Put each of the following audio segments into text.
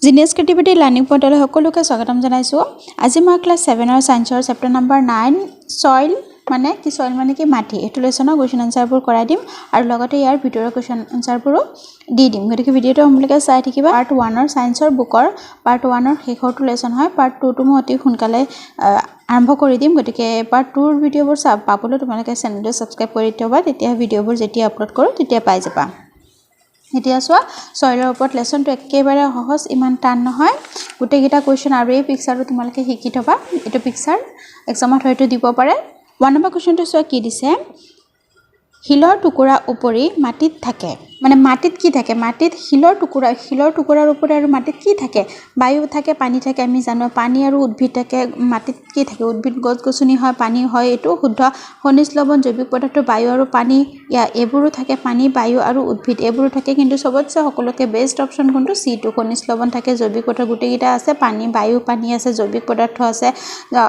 Genius creativity learning পইণ্টলৈ সকলোকে স্বাগতম জনাইছোঁ। আজি মই ক্লাছ 7ৰ ছায়েন্সৰ চেপ্টাৰ নম্বৰ 9 সইল মানে কি সইল মানে কি মাটি এইটো লেছনৰ কুৱেশ্যন আনসাৰবোৰ কৰাই দিম আৰু লগতে ইয়াৰ ভিডিঅ'ৰ কুৱেশ্যন আনসাৰবোৰো দি দিম। গতিকে ভিডিঅ'টো সম্পূৰ্ণকৈ চাই থাকিবা। পাৰ্ট 1ৰ ছায়েন্সৰ বুকৰ পাৰ্ট 1ৰ শেষৰটো লেছন হয়। পাৰ্ট 2টো মই অতি সোনকালে আৰম্ভ কৰি দিম। গতিকে পাৰ্ট 2ৰ ভিডিঅ'বোৰ পাবলৈ তোমালোকে চেনেলটো ছাবস্ক্ৰাইব কৰি থবা, তেতিয়া ভিডিঅ'বোৰ যেতিয়া আপলোড কৰোঁ তেতিয়া পাই যাবা। এতিয়া চোৱা সইলৰ ওপৰত লেছনটো একেবাৰে সহজ, ইমান টান নহয়। গোটেইকেইটা কুৱেশ্যন আৰু এই পিকচাৰটো তোমালোকে শিকি থবা। এইটো পিকচাৰ এক্সামত হয়তো দিব পাৰে। 1 নম্বৰ কুৱেশ্যনটো চোৱা কি দিছে, শিলৰ টুকুৰা উপৰি মাটিত থাকে, মানে মাটিত কি থাকে, মাটিত শিলৰ টুকুৰাৰ ওপৰত আৰু মাটিত কি থাকে, বায়ু থাকে, পানী থাকে। আমি জানো পানী আৰু উদ্ভিদ থাকে। মাটিত কি থাকে, উদ্ভিদ গছ গছনি হয়, পানী হয়, এইটো শুদ্ধ। খনিজ লৱণ, জৈৱিক পদাৰ্থ, বায়ু আৰু পানী, এইবোৰো থাকে। পানী, বায়ু আৰু উদ্ভিদ এইবোৰো থাকে। কিন্তু চবতছে সকলোকে বেষ্ট অপশ্যন কোনটো, চিটো। খনিজ লৱণ থাকে, জৈৱিক পদাৰ্থ গোটেইকেইটা আছে, পানী, বায়ু, পানী আছে, জৈৱিক পদাৰ্থ আছে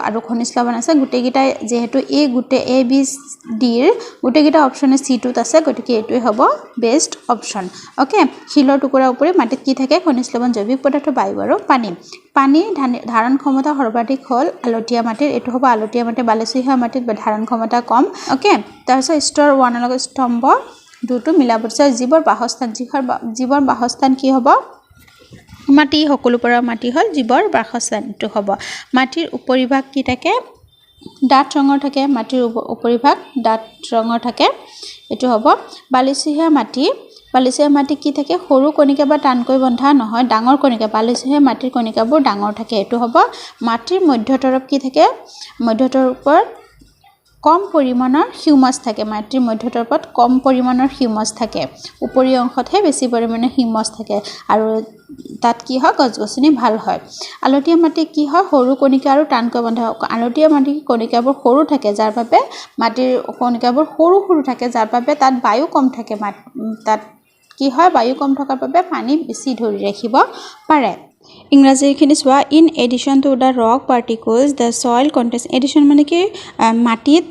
আৰু খনিজ লৱণ আছে। গোটেইকেইটাই যিহেতু এই গোটেই ABCDৰ গোটেইকেইটা অপশ্যনে চিটোত আছে, গতিকে এইটোৱে হ'ব বেষ্ট অপশ্যন। অ'কে, শিলৰ টুকুৰাৰ উপৰি মাটিত কি থাকে, খনিজ লৱণ, জৈৱিক পদাৰ্থ, বায়ু আৰু পানী। পানীৰ ধাৰণ ক্ষমতা সৰ্বাধিক হ'ল আলতীয়া মাটিৰ, এইটো হ'ব আলতীয়া মাটি। বালিচহীয়া মাটিত ধাৰণ ক্ষমতা কম। অ'কে, তাৰপিছত স্তৰ 1 লগত স্তম্ভ 2টো মিলাব দিছে। জীৱৰ বাসস্থান কি হ'ব, মাটি। সকলো পৰা মাটি হ'ল জীৱৰ বাসস্থানটো হ'ব। মাটিৰ উপৰিভাগ কি থাকে, ডাঠ ৰঙৰ থাকে। মাটিৰ উপৰিভাগ ডাঠ ৰঙৰ থাকে, এইটো হ'ব বালিচহীয়া মাটি। বালিচহীয়া মাটি কি থাকে, সৰু কণিকা বা টানকৈ বন্ধা নহয়, ডাঙৰ কণিকা। বালিচহীয়া মাটিৰ কণিকাবোৰ ডাঙৰ থাকে, এইটো হ'ব। মাটিৰ মধ্যতৰপ কি থাকে, মধ্যতৰপত কম পৰিমাণৰ হিউমাছ থাকে। মাটিৰ মধ্যতৰপত কম পৰিমাণৰ হিউমাছ থাকে, উপৰি অংশতহে বেছি পৰিমাণৰ হিউমাছ থাকে আৰু তাত কি হয়, গছ গছনি ভাল হয়। আলতীয়া মাটি কি হয়, সৰু কণিকা আৰু টানকৈ বন্ধা। আলতীয়া মাটিৰ কণিকাবোৰ সৰু থাকে, যাৰ বাবে মাটিৰ কণিকাবোৰ সৰু সৰু থাকে, যাৰ বাবে তাত বায়ু কম থাকে। তাত কি হয়, বায়ু কম থকাৰ বাবে পানী বেছি ধৰি ৰাখিব পাৰে। ইংৰাজীখিনি চোৱা, in addition to the rock particles the soil contains. Addition মানে কি, মাটিত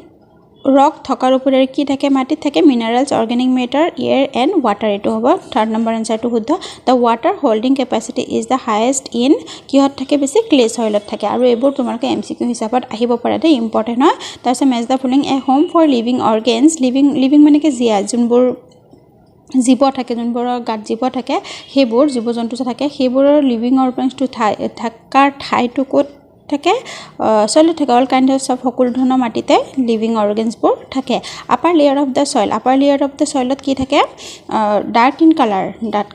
ৰক থকাৰ উপৰি কি থাকে, মাটিত থাকে minerals, organic matter, air and water. এইটো হ'ব 3rd নম্বৰ এনচাৰটো শুদ্ধ। The water holding capacity is the highest in, কিহত থাকে বেছি, ক্লে সইলত থাকে। আৰু এইবোৰ তোমালোকে MCQ হিচাপত আহিব পাৰে দেই, ইম্পৰ্টেণ্ট হয়। তাৰপিছত match the following a home for living organs. Living মানে কি জীয়া, যোনবোৰ জীৱ থাকে, যোনবোৰৰ গাত জীৱ থাকে, সেইবোৰ জীৱ জন্তু থাকে, সেইবোৰৰ লিভিং অৰ্গেনছটো থকাৰ ঠাইটো ক'ত থাকে, সইলত থাকে। অল কাইণ্ড অফ সকলো ধৰণৰ মাটিতে লিভিং অৰ্গেনছবোৰ থাকে। Upper layer of the soil, upper layer of the সইলত কি থাকে, ডাৰ্ক ইন কালাৰ,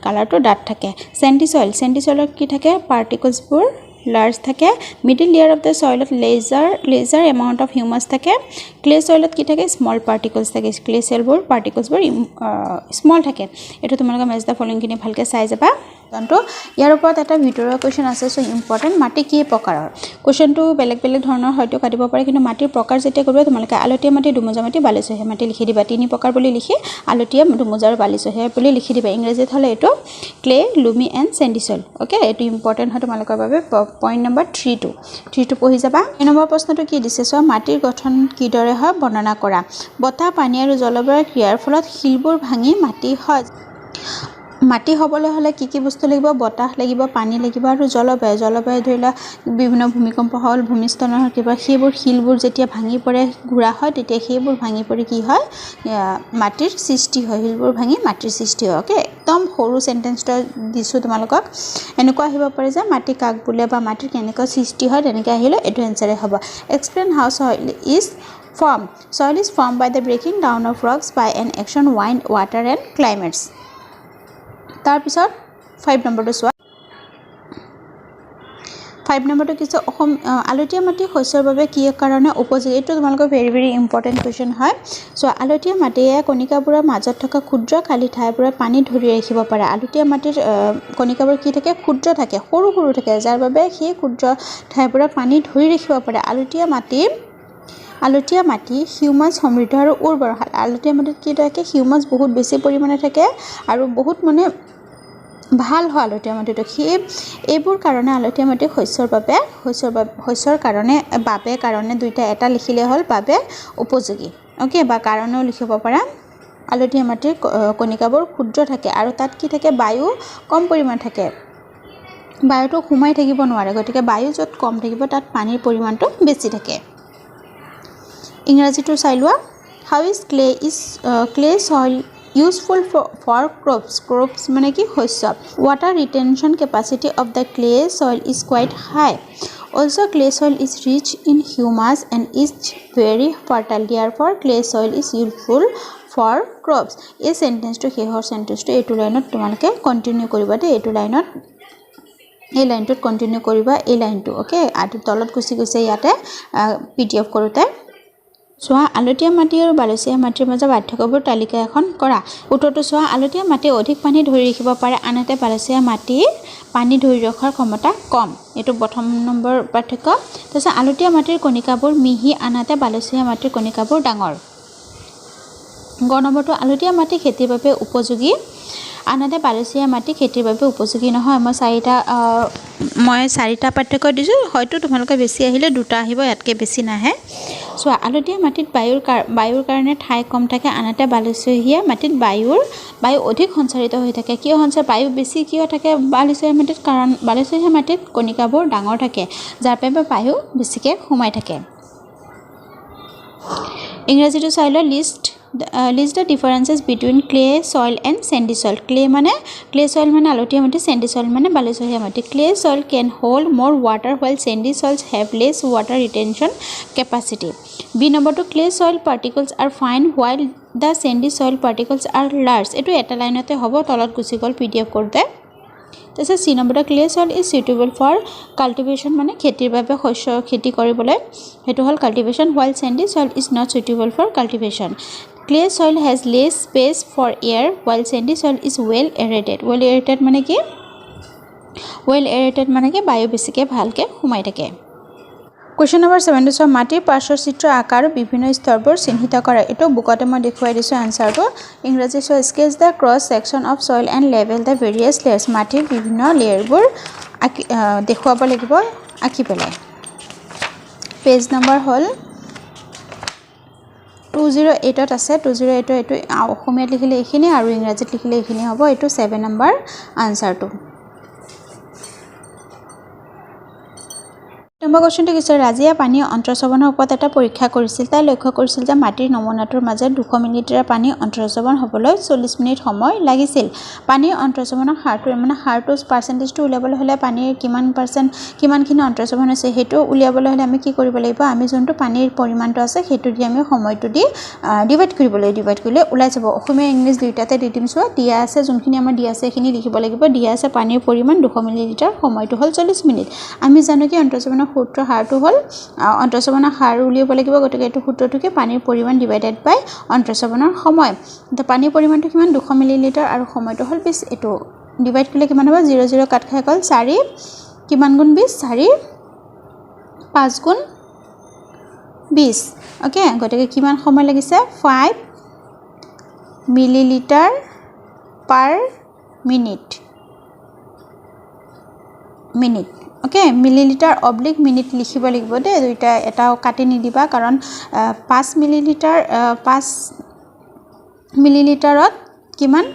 কালাৰটো ডাঠ থাকে। চেণ্টি সইলত কি থাকে, পাৰ্টিকলছবোৰ লাৰ্জ থাকে। মিডিল লেয়াৰ অফ দ্য সইলত লেজাৰ এমাউণ্ট অফ হিউমাছ থাকে। ক্লে সইলত কি থাকে, স্মল পাৰ্টিকলছ থাকে। ক্লে সইলবোৰ পাৰ্টিকলছবোৰ স্মল থাকে। এইটো তোমালোকে মেচ দ্য ফলোইংখিনি ভালকৈ চাই যাবা। ইয়াৰ ওপৰত এটা ভিতৰুৱা কুৱেশ্যন আছে, চ' ইম্পৰ্টেণ্ট। মাটি কি প্ৰকাৰৰ, কুৱেশ্যনটো বেলেগ বেলেগ ধৰণৰ হয়তো কাটিব পাৰে, কিন্তু মাটিৰ প্ৰকাৰ যেতিয়া কৰিব তোমালোকে আলতীয়া মাটি, দুমোজা মাটি, বালিচহীয়া মাটি লিখি দিবা। 3 প্ৰকাৰ বুলি লিখি আলতীয়া, দুমোজা আৰু বালিচহীয়া বুলি লিখি দিবা। ইংৰাজীত হ'লে এইটো ক্লে, লুমি এণ্ড চেণ্ডি সইল। অ'কে, এইটো ইম্পৰ্টেণ্ট হয় তোমালোকৰ বাবে। পইণ্ট নম্বৰ 3টো পঢ়ি যাবা। 2 নম্বৰ প্ৰশ্নটো কি দিছে চোৱা, মাটিৰ গঠন কিদৰে হয় বৰ্ণনা কৰা। বতাহ, পানী আৰু জলবায়ুৰ ক্ৰিয়াৰ ফলত শিলবোৰ ভাঙি মাটি হয়। মাটি হ'বলৈ হ'লে কি কি বস্তু লাগিব, বতাহ লাগিব, পানী লাগিব আৰু জলবায়ু ধৰি লোৱা বিভিন্ন ভূমিকম্প হ'ল, ভূমিস্খলন হ'ল, কিবা সেইবোৰ শিলবোৰ যেতিয়া ভাঙি পৰে, ঘূৰা হয়, তেতিয়া সেইবোৰ ভাঙি পৰি কি হয়, মাটিৰ সৃষ্টি হয়। শিলবোৰ ভাঙি মাটিৰ সৃষ্টি হয়। অ'কে, একদম সৰু চেণ্টেঞ্চটো দিছোঁ তোমালোকক। এনেকুৱা আহিব পাৰে যে মাটি কাক বোলে বা মাটিৰ কেনেকৈ সৃষ্টি হয়, তেনেকৈ আহিলে এইটো এনচাৰে হ'ব। Explain how soil is form. Soil is form by the breaking down of rocks by an action wind, water and climates. তাৰপিছত 5 নম্বৰটো চোৱা। 5 নম্বৰটো কি হৈছে, আলতীয়া মাটি শস্যৰ বাবে কি কাৰণে উপযোগী। এইটো তোমালোকৰ ভেৰি ভেৰি ইম্পৰ্টেণ্ট কুৱেশ্যন হয়। চ' আলতীয়া মাটিয়ে কণিকাবোৰৰ মাজত থকা ক্ষুদ্ৰ খালী ঠাইবোৰত পানী ধৰি ৰাখিব পাৰে। আলতীয়া মাটিৰ কণিকাবোৰ কি থাকে, ক্ষুদ্ৰ থাকে, সৰু সৰু থাকে, যাৰ বাবে সেই ক্ষুদ্ৰ ঠাইবোৰত পানী ধৰি ৰাখিব পাৰে। আলতীয়া মাটি হিউমাছ সমৃদ্ধ আৰু উৰ্বৰ। আলতীয়া মাটিত কি থাকে, হিউমাছ বহুত বেছি পৰিমাণে থাকে আৰু বহুত মানে ভাল হয় আলতীয়া মাটিটো। এইবোৰ কাৰণে আলতীয়া মাটি শস্যৰ কাৰণে দুইটা, এটা লিখিলে হ'ল বাবে উপযোগী। অ'কে, বা কাৰণেও লিখিব পাৰা। আলতীয়া মাটিৰ কণিকাবোৰ ক্ষুদ্ৰ থাকে আৰু তাত কি থাকে, বায়ু কম পৰিমাণ থাকে। বায়ুটো সোমাই থাকিব নোৱাৰে গতিকে বায়ু য'ত কম থাকিব তাত পানীৰ পৰিমাণটো বেছি থাকে ইংৰাজীটো চাই লোৱা how is clay soil useful for crops মানে কি শস্য water retention capacity of the clay soil is quite high also clay soil is rich in humus and is very fertile therefore clay soil is useful for crops এই সেন্টেন্সটো হেহৰ সেন্টেন্সটো এইটো লাইনত তোমালোকে continue কৰিবা দে এইটো লাইনত এই লাইনটোত কন্টিনিউ কৰিবা এই লাইনটো ওকে আৰু তলত গুছি গৈছে ইয়াতে পিডিএফ কৰোতে সোয়া আলতীয়া মাটি আৰু বালুচীয়া মাটিৰ মাজৰ পাৰ্থক্যবোৰ তালিকা এখন কৰা উত্তৰটো সোয়া আলতীয়া মাটি অধিক পানী ধৰি ৰাখিব পাৰে আনহাতে বালুচীয়া মাটি পানী ধৰি ৰখাৰ ক্ষমতা কম এটো প্ৰথম নম্বৰ পাৰ্থক্য তাৰপিছত আলতীয়া মাটিৰ কণিকাবোৰ মিহি আনহাতে বালুচীয়া মাটিৰ কণিকাবোৰ ডাঙৰ গ নম্বৰটো আলতীয়া মাটি খেতিৰ বাবে উপযোগী আনহাতে বালুচীয়া মাটি খেতিৰ বাবে উপযোগী নহয় মই চাৰিটা পাৰ্থক্য দিছো হয়তো তোমালোকে বেছি আহিলে দুটা আহিব ইয়াতকে বেছি নাহে সো আলতীয়া মাটিত বায়ুৰ কাৰণে ঠাই কম থাকে আনহাতে বালুচীয়া মাটিত বায়ু অধিক সঞ্চাৰিত হৈ থাকে কিয় বায়ু বেছি কিয় থাকে বালুচীয়া মাটিত কাৰণ বালুচীয়া মাটিত কণিকাবোৰ ডাঙৰ থাকে যাৰ বাবে বায়ু বেছিকৈ সোমাই থাকে ইংৰাজীটো চাই লোৱা list the differences between clay soil and sandy soil clay soil মানে আলতীয়া মাটি sandy soil মানে বালুচীয়া মাটি clay soil can hold more water while sandy soils have less water retention capacity b number 2 clay soil particles are fine while the sandy soil particles are large এটো এটা লাইনতে হ'ব তলত গুছি গল pdf কৰোতে তাছে c number clay soil is suitable for cultivation মানে খেতিৰ বাবে শস্য খেতি কৰিবলৈ হেতু হল cultivation while sandy soil is not suitable for cultivation clay soil has less space for air while sandy soil is well aerated মানে কি বায়ু বেছিকে ভালকে সোমাই থাকে Question number 7 মাটিৰ পাৰ্শ্বৰ চিত্ৰ আকাৰ বিভিন্ন স্তৰবোৰ চিহ্নিত কৰা এটো বুকতে মই দেখুৱাই দিছো আনসাৰটো ইংৰাজী sketch the cross section of soil and label the various layers মাটিৰ বিভিন্ন লেয়াৰবোৰ দেখুৱাব লাগিব আঁকি পেলাই পেজ নম্বৰ হল 208 ত আছে 208 এটো অসমীয়াত লিখিলে এখিনি আৰু ইংৰাজীত লিখিলে এখিনি হ'ব এটো 7 নম্বৰ আনসাৰটো নম্বৰ কোৱেশ্চনটো কি ৰাজিয়া পানী অন্তঃস্ৰৱণৰ ওপৰত এটা পৰীক্ষা কৰিছিল তাই লক্ষ্য কৰিছিল যে মাটিৰ নমুনাটোৰ মাজত 200 মিলিলিটাৰ পানী অন্তঃস্ৰৱণ হ'বলৈ 40 মিনিট সময় লাগিছিল পানীৰ অন্তঃস্ৰৱণৰ হাৰটো পাৰ্চেন্টেজটো উলিয়াবলৈ হলে পানীৰ কিমানখিনি অন্তঃস্ৰৱণ হৈছে হেতু উলিয়াবলৈ হলে আমি কি কৰিব লাগিব আমি যোনটো পানীৰ পৰিমাণটো আছে হেতু দি আমি সময়টো দি ডিভাইড কৰিলে ওলাই যাব অসমীয়া ইংলিশ দুইটাতে দি দিম সোৱা দিয়া আছে যোনখিনি আমাৰ দিয়া আছে এখিনি লিখিব লাগিব দিয়া আছে পানীৰ পৰিমাণ 200 মিলিলিটাৰ সময়টো হল 40 মিনিট আমি জানো কি অন্তঃস্ৰৱণৰ সূত্ৰ হাৰটো হল অন্তঃস্ৰৱণৰ হাৰ উলিয়াব লাগিব গতিকে এটো সূত্ৰটোকে পানীৰ পৰিমাণ ডিভাইডেড বাই অন্তঃস্ৰৱণৰ সময় তো পানীৰ পৰিমাণটো কিমান 200 মিলিলিটাৰ আৰু সময়টো হল 20 এটো ডিভাইড কৰিলে কিমান হ'ব 00 কাট খাই গল 4 কিমান গুণ 20 4 5 গুণ 20 ওকে গতিকে কিমান সময় লাগিছে 5 মিলিলিটাৰ পাৰ minute okay millilitre oblique minute লিখিব লাগিব দে দুইটা এটাও কাটি নিদিবা কাৰণ 5 মিলিলিটাৰত কিমান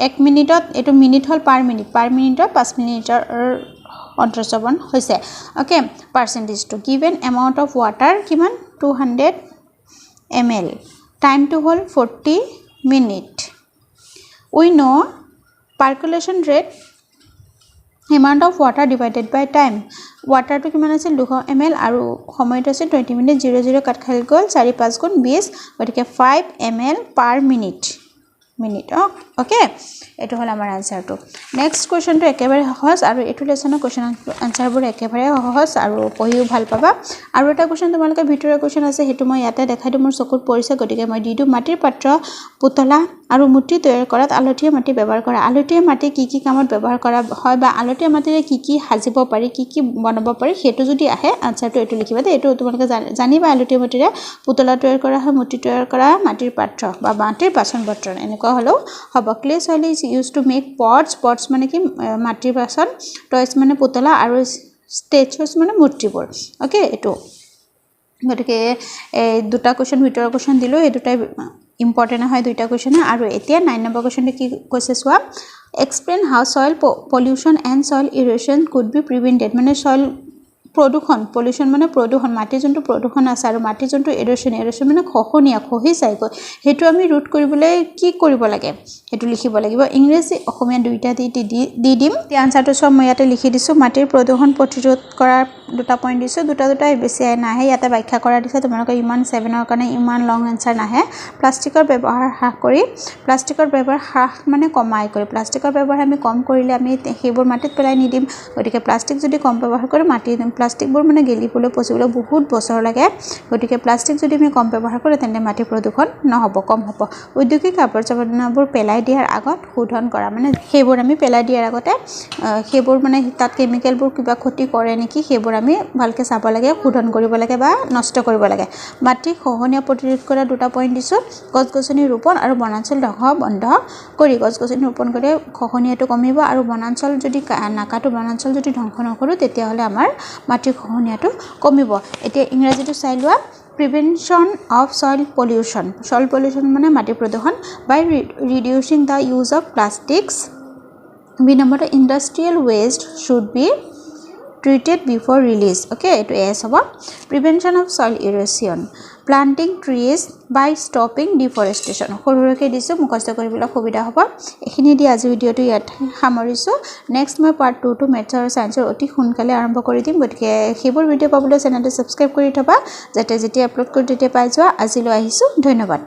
1 মিনিটত এটো মিনিট হল পাৰ মিনিটত 5 মিলিলিটাৰ অন্তঃস্ৰৱণ হৈছে okay percentage to given amount of water কিমান 200 ml টাইম টু হল 40 minute we know percolation rate amount of water divided by time water to কিমান আছিল 200 ml আৰু সময়টো আছিল 20 মিনিট 00 কাট খাই গল 4 5 গুণ 20 গতিকে 5 ml per minute ওকে এটো হল আমাৰ আনসাৰটো নেক্সট কোৱেশ্চনটো একেবাৰে সহজ আৰু এটো লেসনৰ কোৱেশ্চন আনসাৰবোৰ একেবাৰে সহজ আৰু পঢ়িও ভাল পাবা আৰু এটা কোৱেশ্চন তোমালোকে ভিতৰৰ কোৱেশ্চন আছে হেতু মই ইয়াতে দেখাই দিম মোৰ চকুত পৰিছে গতিকে মই দিদু মাটিৰ পাত্ৰ পুতলা আৰু মূৰ্তি তৈয়াৰ কৰাত আলতীয়া মাটি ব্যৱহাৰ কৰা আলতীয়া মাটি কি কামত ব্যৱহাৰ কৰা হয় বা আলতীয়া মাটিৰে কি হাজিব পাৰি কি বনাব পাৰি হেতু যদি আহে আনসাৰটো এটো লিখিবা দে এটো তোমালোকে জানিবা আলতীয়া মাটিৰে পুতলা তৈয়াৰ কৰা হয় মূৰ্তি তৈয়াৰ কৰা মাটিৰ পাত্ৰ বা মাটিৰ বাচন বৰ্তন এনেকুৱা হলো হ'ব clay soil is used to make pots মানে কি মাটিৰ বাচন toys মানে পুতলা আৰু statues মানে মূৰ্তিবোৰ ওকে এটো গতিকে এই দুটা কোৱেশ্চন ভিতৰৰ কোৱেশ্চন দিলো এই দুটাই ইম্পৰ্টেণ্ট হয় দুইটা কুৱেশ্যন আৰু এতিয়া 9 নম্বৰ কুৱেশ্যনটো কি কৈছে চোৱা explain how soil pollution and soil erosion could be prevented মানে soil pollution মানে প্ৰদূষণ মাটি যোনটো প্ৰদূষণ আছে আৰু মাটি যোনটো erosion মানে খহনীয়া খহি যায় হেতু আমি ৰুট কৰিবলৈ কি কৰিব লাগে হেতু লিখিব লাগিব ইংৰাজী অসমীয়া দুইটা দি দিম তে আনসাৰটো সব মই ইয়াতে লিখি দিছো মাটিৰ প্ৰদূষণ প্ৰতিৰোধ কৰাৰ দুটা পইণ্ট দিছো দুটা বেছি নাহে ইয়াতে ব্যাখ্যা কৰা দিছে তোমালোকে ইমান 7 ৰ কাৰণে ইমান লং আনসাৰ নাহে প্লাষ্টিকৰ ব্যৱহাৰ হ্ৰাস কৰি প্লাষ্টিকৰ ব্যৱহাৰ হ্ৰাস মানে কমাই কৰি প্লাষ্টিকৰ ব্যৱহাৰ আমি কম কৰিলে আমি হেবোৰ মাটিত পেলাই নিদিম গতিকে প্লাষ্টিক যদি কম ব্যৱহাৰ কৰি মাটি প্লাষ্টিকবোৰ মানে গেলিবলৈ পচিবলৈ বহুত বছৰ লাগে গতিকে প্লাষ্টিক যদি আমি কম ব্যৱহাৰ কৰোঁ তেন্তে মাটি প্ৰদূষণ নহব কম হ'ব ঔদ্যোগিক আৱৰ্জনাবোৰ পেলাই দিয়াৰ আগত শোধন কৰা মানে হেবোৰ আমি পেলাই দিয়াৰ আগতে হেবোৰ মানে তাত কেমিকেলবোৰ কিবা ক্ষতি কৰে নেকি হেবোৰ আমি ভালকে চাব লাগে শোধন কৰিব লাগে বা নষ্ট কৰিব লাগে মাটি খহনীয়া প্ৰতিৰোধ কৰা দুটা পইণ্ট দিছো গছ-গছনি ৰোপণ আৰু বনাঞ্চল ধ্বংস বন্ধ কৰি গছ-গছনি ৰোপণ কৰি খহনীয়াটো কমিব আৰু বনাঞ্চল যদি নাকাটো বনাঞ্চল যদি ধ্বংস নকৰো তেতিয়া হলে আমাৰ মাটিৰ খহনীয়াটো কমিব এতিয়া ইংৰাজীটো চাই লোৱা prevention of soil pollution মানে মাটি প্ৰদূষণ by reducing the use of plastics b number industrial waste should be treated before release okay eto as hobo prevention of soil erosion planting trees by stopping deforestation সৰুৰকে দিছো মুখস্থ কৰিবলৈ সুবিধা হ'ব এখিনি দি আজি ভিডিওটো ইয়াত সামৰিছো নেক্সট মই পাৰ্ট 2 টু মেথছ আৰু সায়েন্সৰ অতি সোনকালে আৰম্ভ কৰি দিম গতিকে হেবোৰ ভিডিও পাবলৈ চেনেলটো সাবস্ক্ৰাইব কৰি থবা যাতে যেতিয়া আপলোড কৰি তেতিয়া পাই যোৱা আজিলৈ আহিছো ধন্যবাদ